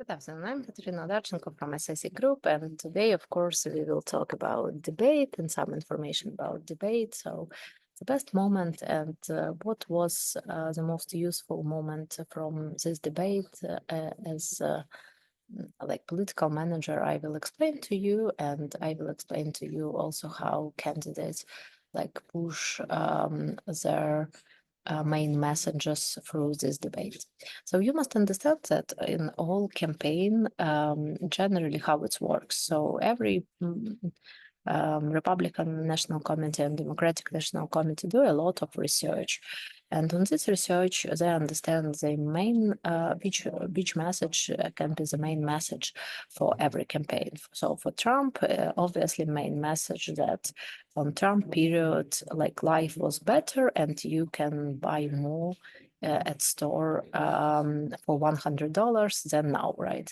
Good afternoon. I'm Kateryna Odarchenko from SIC Group, and today, of course, we will talk about debate and some information about debate. So, the best moment and what was the most useful moment from this debate as like political manager, I will explain to you, and I will explain to you also how candidates like push their main messages through this debate. So you must understand that in all campaign, generally how it works. So every Republican National Committee and Democratic National Committee do a lot of research. And on this research, they understand the main, which message can be the main message for every campaign. So for Trump, obviously main message that on Trump period, like life was better and you can buy more at store for $100 than now, right?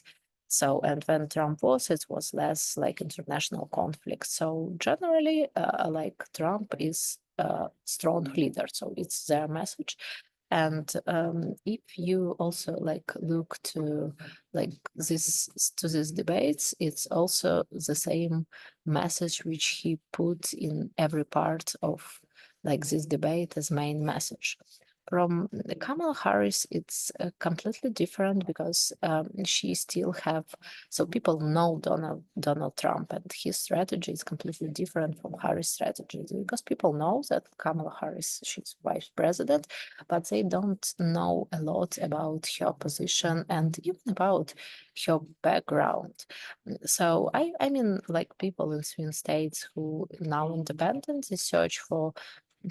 So, and when Trump was, it was less like international conflict. So generally, like Trump is a strong leader. So it's their message. And if you also like look to like these debates, it's also the same message which he put in every part of like this debate as main message. From Kamala Harris, it's completely different because she still have, so people know Donald Trump and his strategy is completely different from Harris' strategy because people know that Kamala Harris, she's vice president, but they don't know a lot about her position and even about her background. So I mean, like people in swing states who now independent, they search for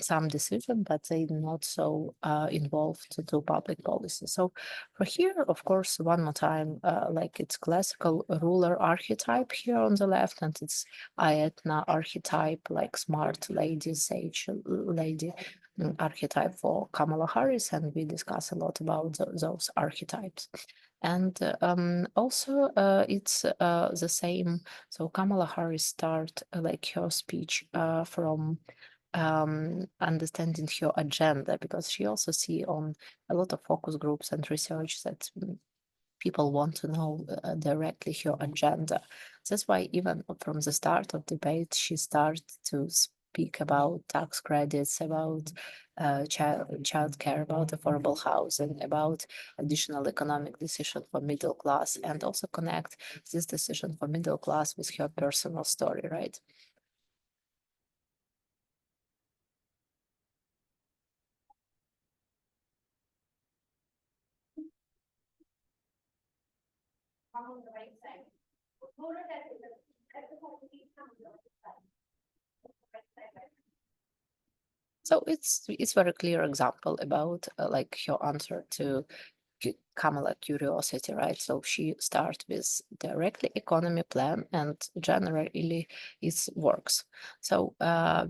some decision, but they not so involved to do public policy. So for here, of course, one more time, like it's classical ruler archetype here on the left, and it's Aetna archetype, like smart lady, sage lady archetype for Kamala Harris, and we discuss a lot about those archetypes. And also, it's the same. So Kamala Harris start like her speech from understanding her agenda because she also see on a lot of focus groups and research that people want to know directly her agenda. That's why even from the start of debate, she started to speak about tax credits, about child care, about affordable housing, about additional economic decision for middle class, and also connect this decision for middle class with her personal story, right? So it's very clear example about like her answer to Kamala curiosity, right? So she starts with directly economy plan and generally it works. So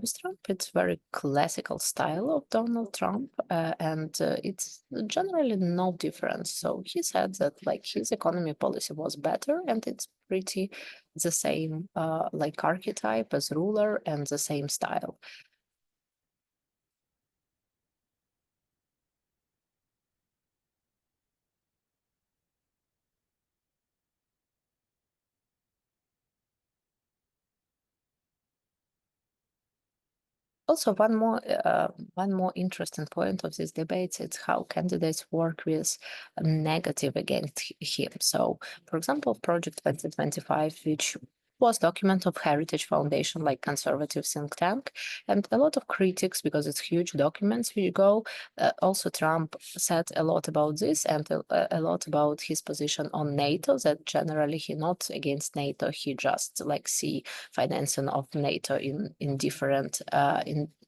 with Trump, it's very classical style of Donald Trump, and it's generally no difference. So he said that like his economy policy was better, and it's pretty the same like archetype as ruler and the same style. Also, one more interesting point of this debate is how candidates work with a negative against him. So, for example, Project 2025, which was document of Heritage Foundation, like conservative think tank, and a lot of critics because it's huge documents. We go. Also, Trump said a lot about this and a lot about his position on NATO. That generally he not against NATO. He just like see financing of NATO in different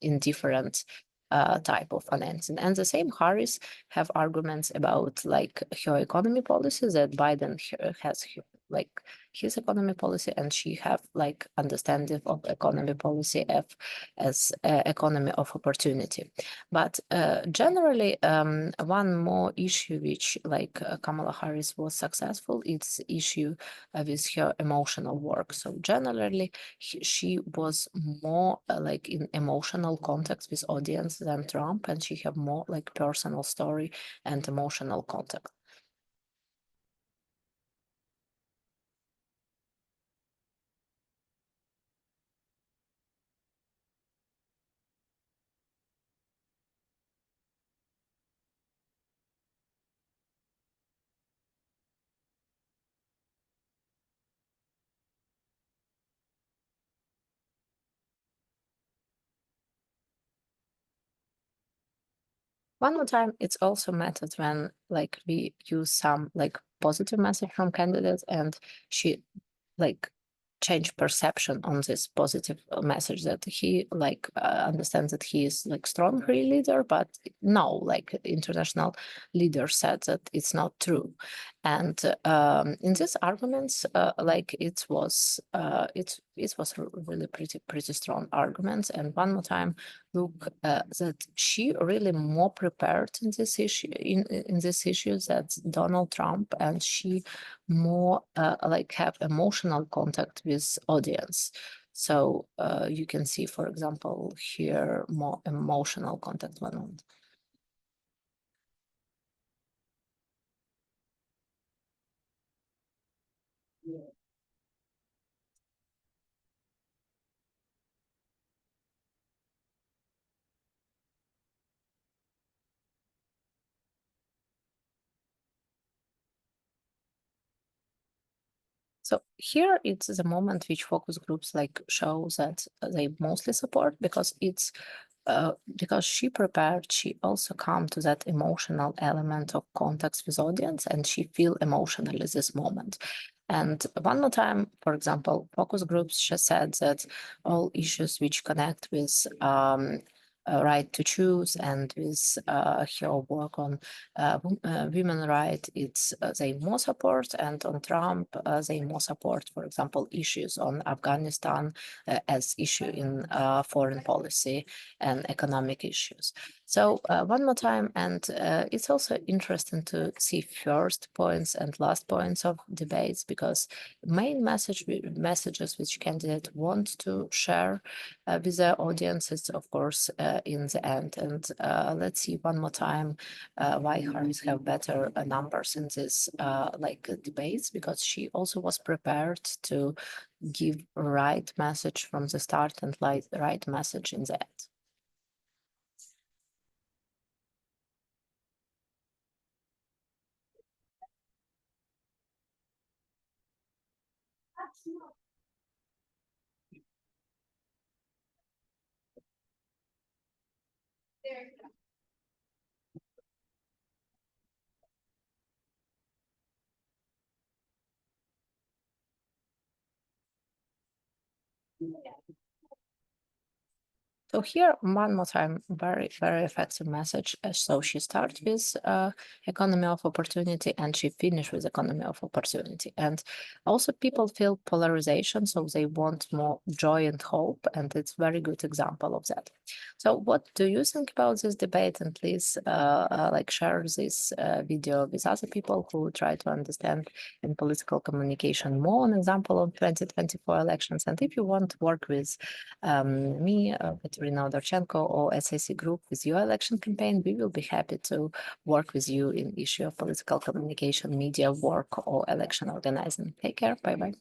in different type of financing. And the same Harris have arguments about like her economy policy that Biden has like his economy policy, and she have like understanding of economy policy as economy of opportunity. But generally, one more issue which like Kamala Harris was successful, it's issue with her emotional work. So generally, she was more like in emotional contact with audience than Trump, and she have more like personal story and emotional contact. One more time, it's also matters when like we use some like positive message from candidates and she like change perception on this positive message that he like understands that he is like strong free leader, but no, like international leaders said that it's not true. And in these arguments, like it was really pretty strong arguments. And one more time, look that she really more prepared in this issue in this issue that Donald Trump, and she more like have emotional contact with audience. So you can see, for example, here more emotional contact went on. So here it's the moment which focus groups like show that they mostly support, because it's because she prepared, she also come to that emotional element of contact with audience, and she feel emotionally this moment. And one more time, for example, focus groups just said that all issues which connect with right to choose and with her work on women right, it's they more support, and on Trump they more support, for example, issues on Afghanistan as issue in foreign policy and economic issues. So one more time, and it's also interesting to see first points and last points of debates, because main messages which candidate want to share with their audiences, of course, in the end. And let's see one more time why Harris have better numbers in this like debates, because she also was prepared to give right message from the start and right message in the end. So here, one more time, very effective message. So she starts with economy of opportunity, and she finished with economy of opportunity. And also people feel polarization, so they want more joy and hope, and it's very good example of that. So what do you think about this debate? And please like share this video with other people who try to understand in political communication more an example of 2024 elections. And if you want to work with me, Kateryna Odarchenko, or SIC Group with your election campaign, we will be happy to work with you in issue of political communication, media work, or election organizing. Take care. Bye bye.